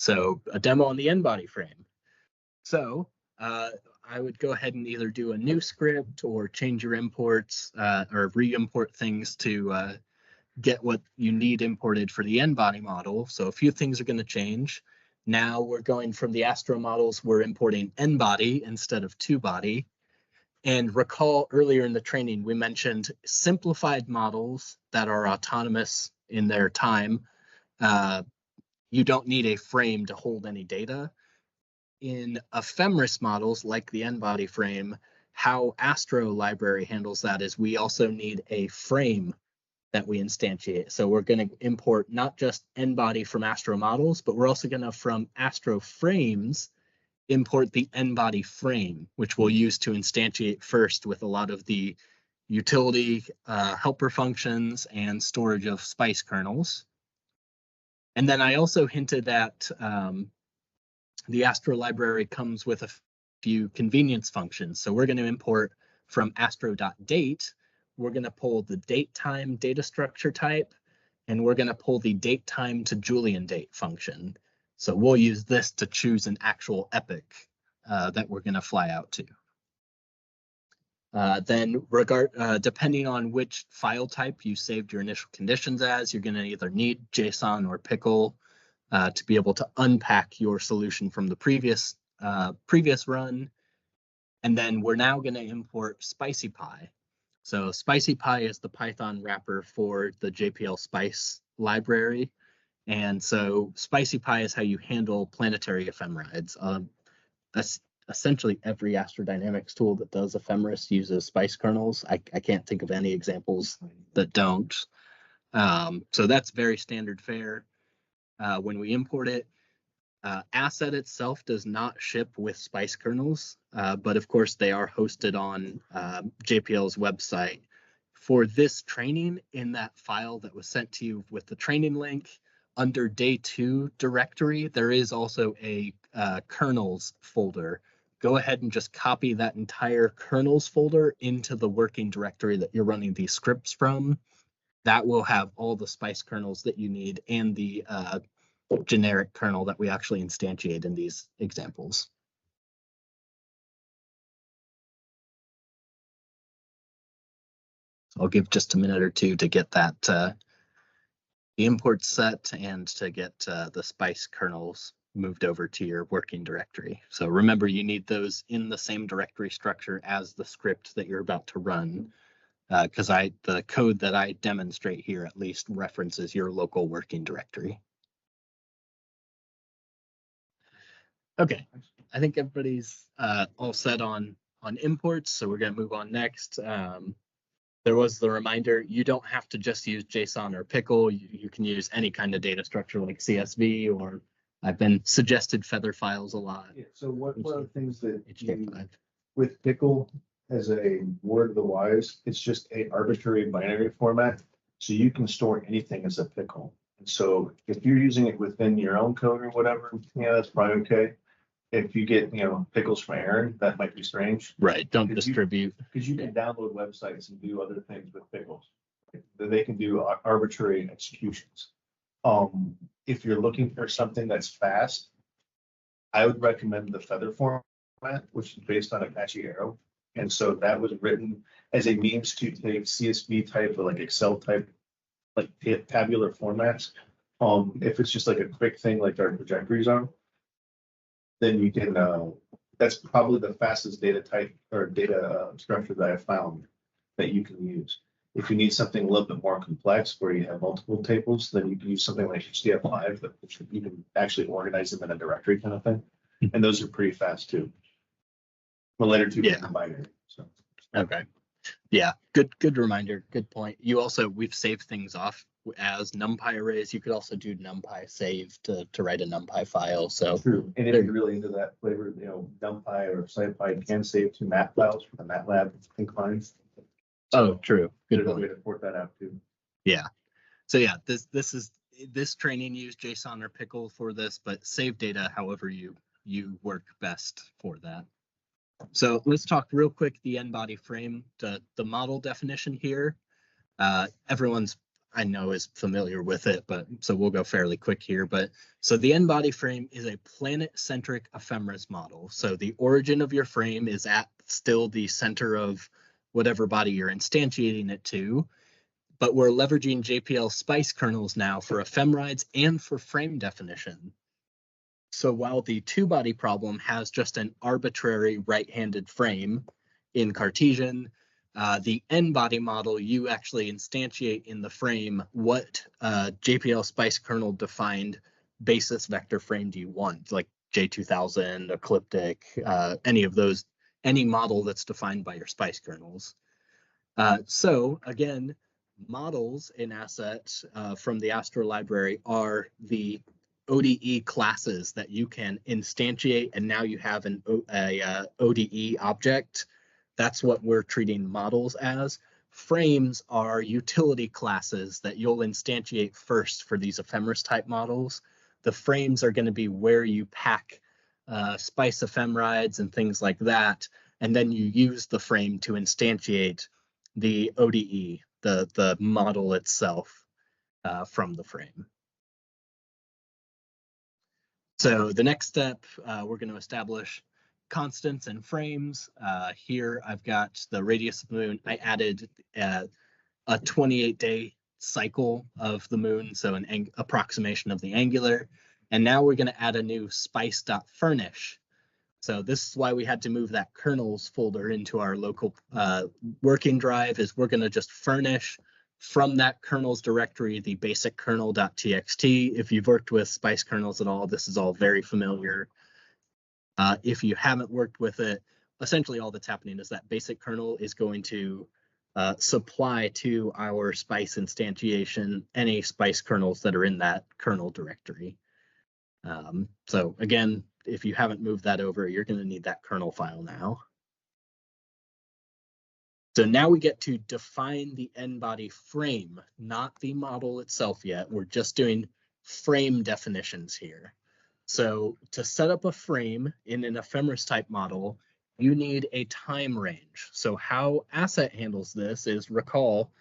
So a demo on the n-body frame. So I would go ahead and either do a new script or change your imports or re-import things to get what you need imported for the n-body model. So a few things are going to change. Now we're going from the Astro models, we're importing n-body instead of two-body. And recall earlier in the training, we mentioned simplified models that are autonomous in their time. You don't need a frame to hold any data. In ephemeris models like the n-body frame, how Astro library handles that is we also need a frame that we instantiate. So we're going to import not just n-body from Astro models, but we're also going to, from Astro frames, import the n-body frame, which we'll use to instantiate first with a lot of the utility helper functions and storage of Spice kernels. And then I also hinted at the Astro library comes with a few convenience functions. So we're going to import from astro.date, we're going to pull the date time data structure type, and we're going to pull the date time to Julian date function. So we'll use this to choose an actual epoch that we're going to fly out to. Then depending on which file type you saved your initial conditions as, you're going to either need JSON or pickle to be able to unpack your solution from the previous run. And then we're now going to import SpicyPy. So SpicyPy is the Python wrapper for the JPL Spice library. And so SpicyPy is how you handle planetary ephemerides. That's essentially every astrodynamics tool that does ephemeris uses Spice kernels. I can't think of any examples that don't. So that's very standard fare. When we import it, Asset itself does not ship with Spice kernels, but of course they are hosted on JPL's website. For this training, in that file that was sent to you with the training link, under day 2 directory, there is also a kernels folder. Go ahead and just copy that entire kernels folder into the working directory that you're running these scripts from. That will have all the Spice kernels that you need and the generic kernel that we actually instantiate in these examples. So I'll give just a minute or two to get that the import set and to get the Spice kernels moved over to your working directory. So remember, you need those in the same directory structure as the script that you're about to run, because the code that I demonstrate here at least references your local working directory. Okay, I think everybody's all set on imports, so we're going to move on next. There was the reminder, you don't have to just use JSON or pickle. You can use any kind of data structure like CSV, or I've been suggested feather files a lot. Yeah, so one of the things that you, with pickle as a word of the wise, it's just an arbitrary binary format. So you can store anything as a pickle. And so if you're using it within your own code or whatever, yeah, that's probably okay. If you get, pickles from Aaron, that might be strange. Right, don't distribute. Because you can download websites and do other things with pickles. They can do arbitrary executions. If you're looking for something that's fast, I would recommend the feather format, which is based on Apache Arrow. And so that was written as a means to take CSV type or like Excel type, like tabular formats. If it's just like a quick thing like our trajectories are, then you can, that's probably the fastest data type or data structure that I've found that you can use. If you need something a little bit more complex where you have multiple tables, then you can use something like HDF5 that you can actually organize them in a directory kind of thing. And those are pretty fast too. The later two are binary. So. Okay. Yeah, good reminder, good point. We've saved things off as NumPy arrays. You could also do NumPy save to write a NumPy file. So true. And if you're really into that flavor, NumPy or SciPy can save to map files from the MATLAB inclined. Oh, true. Good point. Way to port that out too. Yeah. So yeah, this training used JSON or pickle for this, but save data however you work best for that. So let's talk real quick the n-body frame, the model definition here. Everyone's I know is familiar with it, but so we'll go fairly quick here. But so the n-body frame is a planet-centric ephemeris model. So the origin of your frame is at still the center of whatever body you're instantiating it to, but we're leveraging JPL spice kernels now for ephemerides and for frame definition. So while the two-body problem has just an arbitrary right-handed frame in Cartesian, the n-body model, you actually instantiate in the frame what JPL spice kernel defined basis vector frame do you want, like J2000, ecliptic, any of those, any model that's defined by your spice kernels. So again, models in assets from the Astro library are the ODE classes that you can instantiate, and now you have an ODE object. That's what we're treating models as. Frames are utility classes that you'll instantiate first for these ephemeris type models. The frames are going to be where you pack spice ephemerides and things like that, and then you use the frame to instantiate the ODE, the model itself from the frame. So the next step, we're going to establish constants and frames. Here I've got the radius of the moon. I added a 28-day cycle of the moon, so an approximation of the angular. And now we're going to add a new spice.furnish. So this is why we had to move that kernels folder into our local working drive, is we're going to just furnish from that kernels directory the basic kernel.txt. If you've worked with spice kernels at all, this is all very familiar. If you haven't worked with it, essentially all that's happening is that basic kernel is going to supply to our spice instantiation any spice kernels that are in that kernel directory. So again, if you haven't moved that over, you're going to need that kernel file now. So now we get to define the n-body frame, not the model itself yet. We're just doing frame definitions here. So to set up a frame in an ephemeris type model, you need a time range. So how Asset handles this is, recall,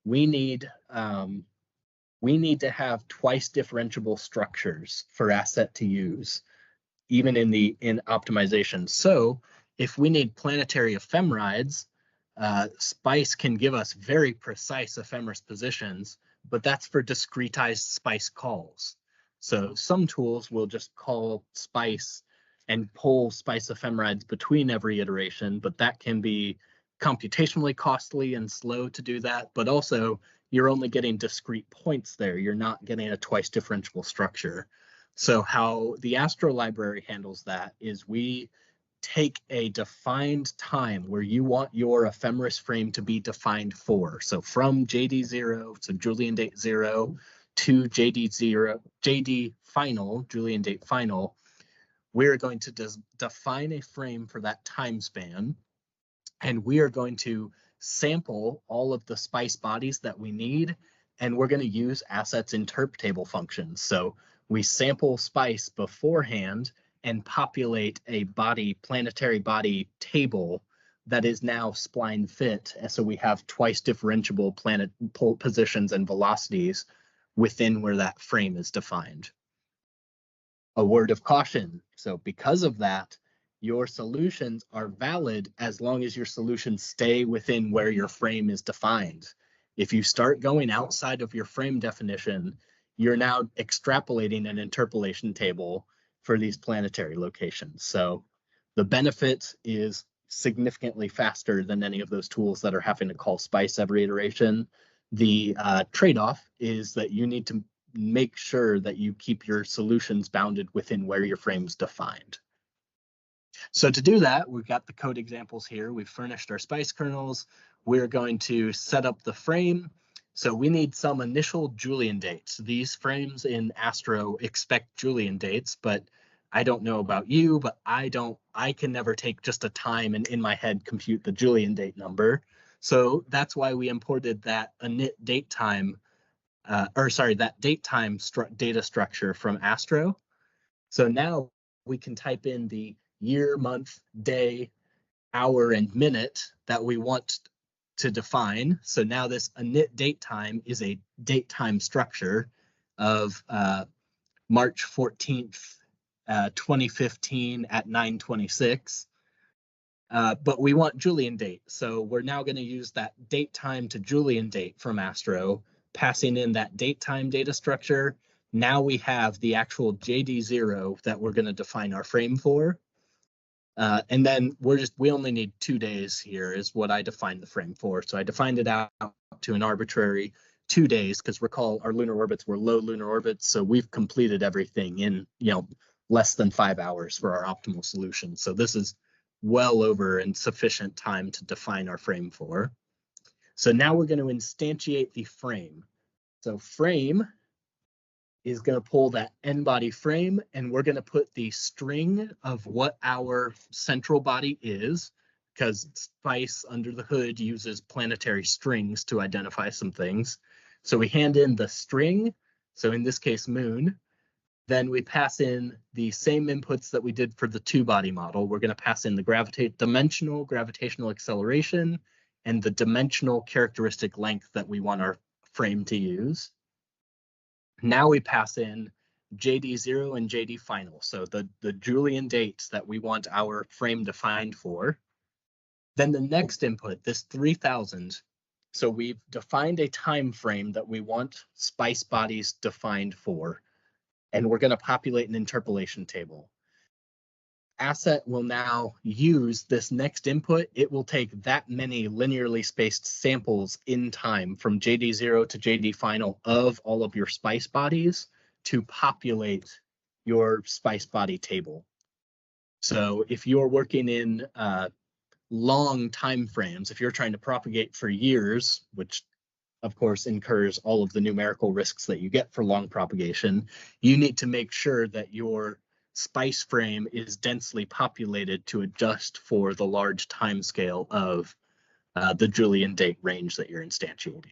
we need to have twice differentiable structures for Asset to use, even in optimization. So if we need planetary ephemerides, Spice can give us very precise ephemeris positions, but that's for discretized Spice calls. So some tools will just call Spice and pull Spice ephemerides between every iteration, but that can be computationally costly and slow to do that. But also, you're only getting discrete points there. You're not getting a twice differentiable structure. So how the Astro library handles that is we take a defined time where you want your ephemeris frame to be defined for. So from JD0, so Julian date 0, to JD0, JD final, Julian date final, we're going to define a frame for that time span, and we are going to sample all of the spice bodies that we need, and we're going to use Asset's interp table functions. So we sample spice beforehand and populate a planetary body table that is now spline fit. And so we have twice differentiable planet positions and velocities within where that frame is defined. A word of caution. So because of that, your solutions are valid as long as your solutions stay within where your frame is defined. If you start going outside of your frame definition, you're now extrapolating an interpolation table for these planetary locations. So the benefit is significantly faster than any of those tools that are having to call Spice every iteration. The trade-off is that you need to make sure that you keep your solutions bounded within where your frame's defined. So to do that, we've got the code examples here. We've furnished our Spice kernels. We're going to set up the frame. So we need some initial Julian dates. These frames in Astro expect Julian dates, but I don't know about you, but I can never take just a time and in my head compute the Julian date number. So that's why we imported that init date time, that date time data structure from Astro. So now we can type in the year, month, day, hour, and minute that we want to define. So now this init date time is a date time structure of March 14th, 2015 at 9:26. But we want Julian date. So we're now going to use that date time to Julian date from Astro, passing in that date time data structure. Now we have the actual JD0 that we're going to define our frame for. And then we only need 2 days here is what I defined the frame for. So I defined it out to an arbitrary 2 days, because recall our lunar orbits were low lunar orbits. So we've completed everything in, less than 5 hours for our optimal solution. So this is well over and sufficient time to define our frame for. So now we're going to instantiate the frame. So frame is going to pull that n-body frame, and we're going to put the string of what our central body is, because Spice under the hood uses planetary strings to identify some things. So we hand in the string, so in this case moon. Then we pass in the same inputs that we did for the two-body model. We're going to pass in the dimensional gravitational acceleration and the dimensional characteristic length that we want our frame to use. Now we pass in JD0 and JD final, so the Julian dates that we want our frame defined for. Then the next input, this 3000, so we've defined a time frame that we want spice bodies defined for, and we're going to populate an interpolation table. Asset will now use this next input. It will take that many linearly spaced samples in time from JD0 to JD final of all of your spice bodies to populate your spice body table. So if you're working in long time frames, if you're trying to propagate for years, which of course incurs all of the numerical risks that you get for long propagation, you need to make sure that your spice frame is densely populated to adjust for the large time scale of the Julian date range that you're instantiating.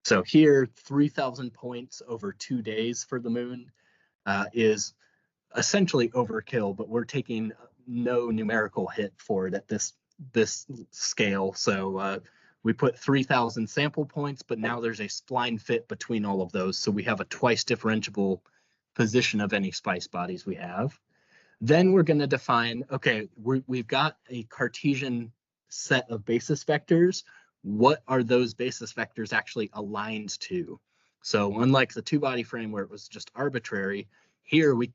So here, 3,000 points over 2 days for the moon is essentially overkill, but we're taking no numerical hit for it at this scale. So we put 3,000 sample points, but now there's a spline fit between all of those. So we have a twice differentiable position of any spice bodies we have. Then we're going to define, okay, we've got a Cartesian set of basis vectors. What are those basis vectors actually aligned to? So unlike the two-body frame where it was just arbitrary, here we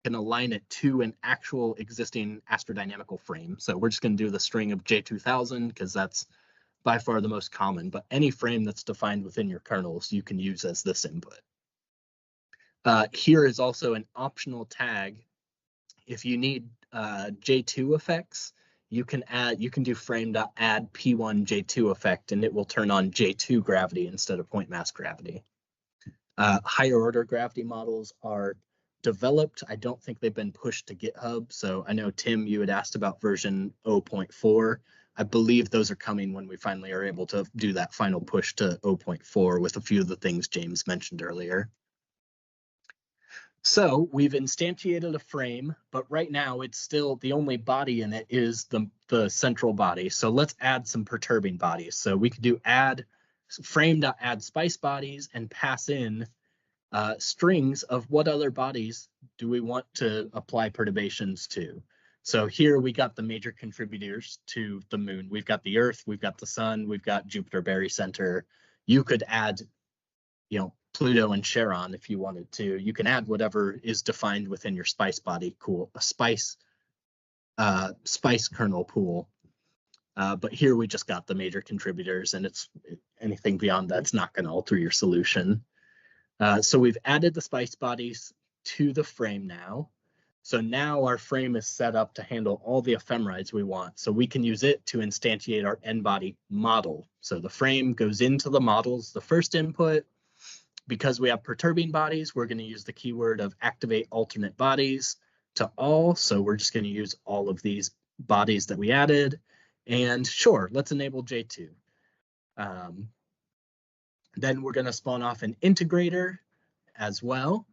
can align it to an actual existing astrodynamical frame. So we're just going to do the string of J2000 because that's by far the most common, but any frame that's defined within your kernels you can use as this input. Here is also an optional tag. If you need J2 effects, you can do frame.add P1 J2 effect, and it will turn on J2 gravity instead of point mass gravity. Higher order gravity models are developed. I don't think they've been pushed to GitHub. So I know, Tim, you had asked about version 0.4. I believe those are coming when we finally are able to do that final push to 0.4 with a few of the things James mentioned earlier. So we've instantiated a frame, but right now it's still the only body in it is the central body. So let's add some perturbing bodies. So we could do frame.add spice bodies and pass in strings of what other bodies do we want to apply perturbations to. So here we got the major contributors to the moon. We've got the Earth, we've got the Sun, we've got Jupiter Barycenter. You could add, Pluto and Charon if you wanted to. You can add whatever is defined within your spice body spice kernel pool. But here we just got the major contributors, and anything beyond that's not going to alter your solution. So we've added the spice bodies to the frame now. So now our frame is set up to handle all the ephemerides we want. So we can use it to instantiate our n-body model. So the frame goes into the models, the first input. Because we have perturbing bodies, we're going to use the keyword of activate alternate bodies to all. So we're just going to use all of these bodies that we added. And sure, let's enable J2. Then we're going to spawn off an integrator as well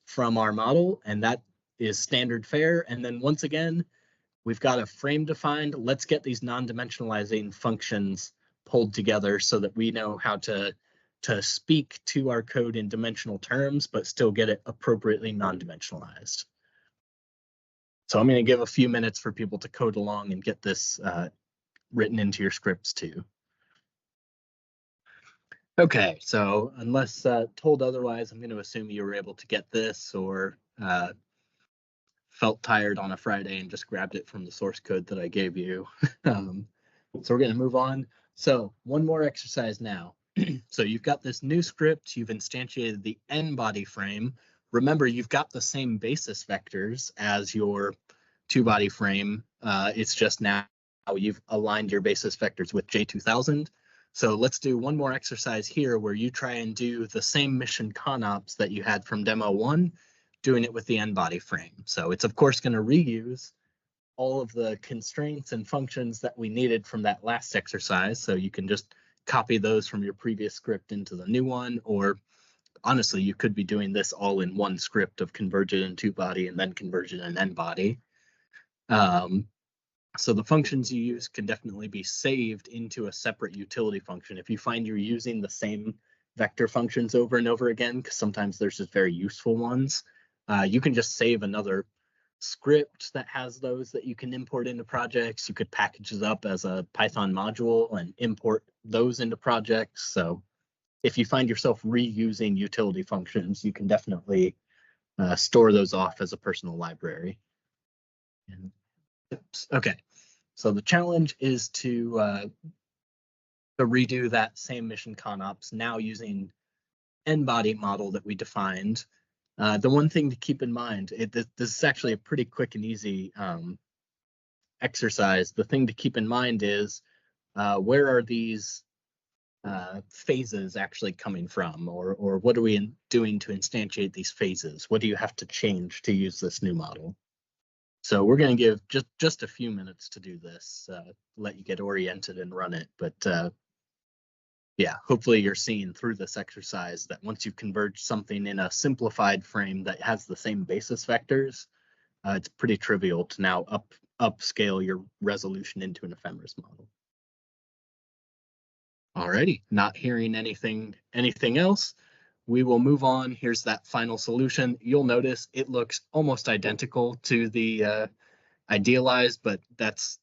from our model, and that is standard fare. And then once again, we've got a frame defined. Let's get these non-dimensionalizing functions pulled together so that we know how to speak to our code in dimensional terms, but still get it appropriately non-dimensionalized. So I'm going to give a few minutes for people to code along and get this written into your scripts too. Okay, so unless told otherwise, I'm going to assume you were able to get this or felt tired on a Friday and just grabbed it from the source code that I gave you. So we're going to move on. So one more exercise now. So you've got this new script, you've instantiated the n body frame. Remember, you've got the same basis vectors as your 2-body frame. It's just now you've aligned your basis vectors with J2000. So let's do one more exercise here where you try and do the same mission conops that you had from demo 1, doing it with the n body frame. So it's of course going to reuse all of the constraints and functions that we needed from that last exercise. So you can just copy those from your previous script into the new one, or honestly, you could be doing this all in one script of converge it in 2-body and then converge it in n-body. So the functions you use can definitely be saved into a separate utility function. If you find you're using the same vector functions over and over again, because sometimes there's just very useful ones, you can just save another script that has those that you can import into projects. You could package it up as a Python module and import those into projects. So if you find yourself reusing utility functions, you can definitely store those off as a personal library. And, okay, so the challenge is to redo that same mission conops now using n-body model that we defined. The one thing to keep in mind, this is actually a pretty quick and easy exercise. The thing to keep in mind is where are these phases actually coming from, or what are we doing to instantiate these phases? What do you have to change to use this new model? So we're going to give just a few minutes to do this, let you get oriented and run it. But yeah, hopefully you're seeing through this exercise that once you converge something in a simplified frame that has the same basis vectors, it's pretty trivial to now upscale your resolution into an ephemeris model. Alrighty, not hearing anything else, we will move on. Here's that final solution. You'll notice it looks almost identical to the idealized, but that's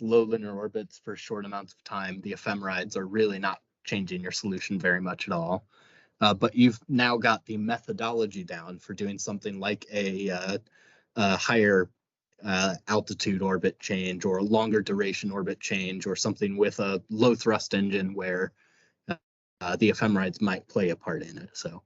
low linear orbits for short amounts of time. The ephemerides are really not changing your solution very much at all. But you've now got the methodology down for doing something like a higher altitude orbit change or a longer duration orbit change or something with a low thrust engine where the ephemerides might play a part in it. So